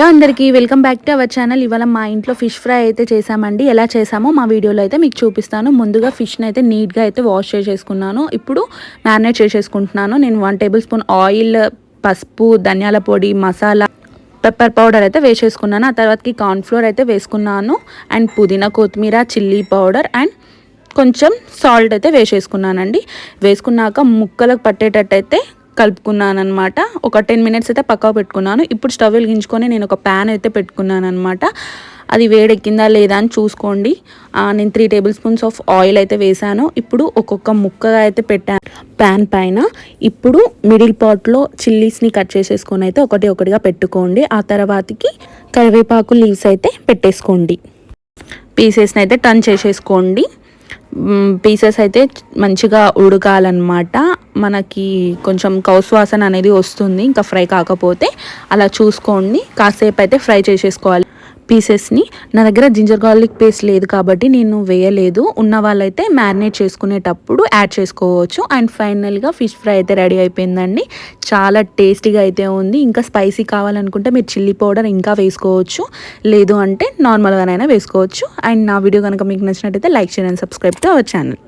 Hello అందరికీ welcome back to our channel. ఇవాళ మా ఇంట్లో ఫిష్ ఫ్రై అయితే చేసామండి. ఎలా చేసామో మా వీడియోలో అయితే మీకు చూపిస్తాను. ముందుగా ఫిష్ని అయితే నీట్గా అయితే వాష్ చేసేసుకున్నాను. ఇప్పుడు మ్యారినేట్ చేసేసుకుంటున్నాను. నేను 1 టేబుల్ స్పూన్ ఆయిల్, పసుపు, ధనియాల పొడి, మసాలా, పెప్పర్ పౌడర్ అయితే వేసేసుకున్నాను. ఆ తర్వాతకి కార్న్ఫ్లోర్ అయితే వేసుకున్నాను. అండ్ పుదీనా, కొత్తిమీర, చిల్లీ పౌడర్ అండ్ కొంచెం సాల్ట్ అయితే వేసేసుకున్నానండి. వేసుకున్నాక ముక్కలకు పట్టేటట్టు అయితే కలుపుకున్నాను అనమాట. ఒక 10 మినిట్స్ అయితే పక్కకు పెట్టుకున్నాను. ఇప్పుడు స్టవ్ వెలిగించుకొని నేను ఒక ప్యాన్ అయితే పెట్టుకున్నాను అనమాట. అది వేడెక్కిందా లేదా అని చూసుకోండి. నేను 3 టేబుల్ స్పూన్స్ ఆఫ్ ఆయిల్ అయితే వేసాను. ఇప్పుడు ఒక్కొక్క ముక్కగా అయితే పెట్టాను ప్యాన్ పైన. ఇప్పుడు మిడిల్ పాట్లో చిల్లీస్ని కట్ చేసేసుకొని అయితే ఒకటిగా పెట్టుకోండి. ఆ తర్వాతకి కరివేపాకు లీవ్స్ అయితే పెట్టేసుకోండి. పీసెస్ని అయితే టర్న్ చేసేసుకోండి. పీసెస్ అయితే మంచిగా ఉడకాలన్నమాట. మనకి కొంచెం కౌసువాసన అనేది వస్తుంది ఇంకా ఫ్రై కాకపోతే. అలా చూసుకోండి. కాసేపు అయితే ఫ్రై చేసేసుకోవాలి పీసెస్ని. నా దగ్గర జింజర్ గార్లిక్ పేస్ట్ లేదు కాబట్టి నేను వేయలేదు. ఉన్న వాళ్ళైతే మ్యారినేట్ చేసుకునేటప్పుడు యాడ్ చేసుకోవచ్చు. అండ్ ఫైనల్గా ఫిష్ ఫ్రై అయితే రెడీ అయిపోయిందండి. చాలా టేస్టీగా అయితే ఉంది. ఇంకా స్పైసీ కావాలనుకుంటే మీరు చిల్లీ పౌడర్ ఇంకా వేసుకోవచ్చు, లేదు అంటే నార్మల్గానైనా వేసుకోవచ్చు. అండ్ నా వీడియో కనుక మీకు నచ్చినట్టయితే లైక్ చేయండి and subscribe to our channel.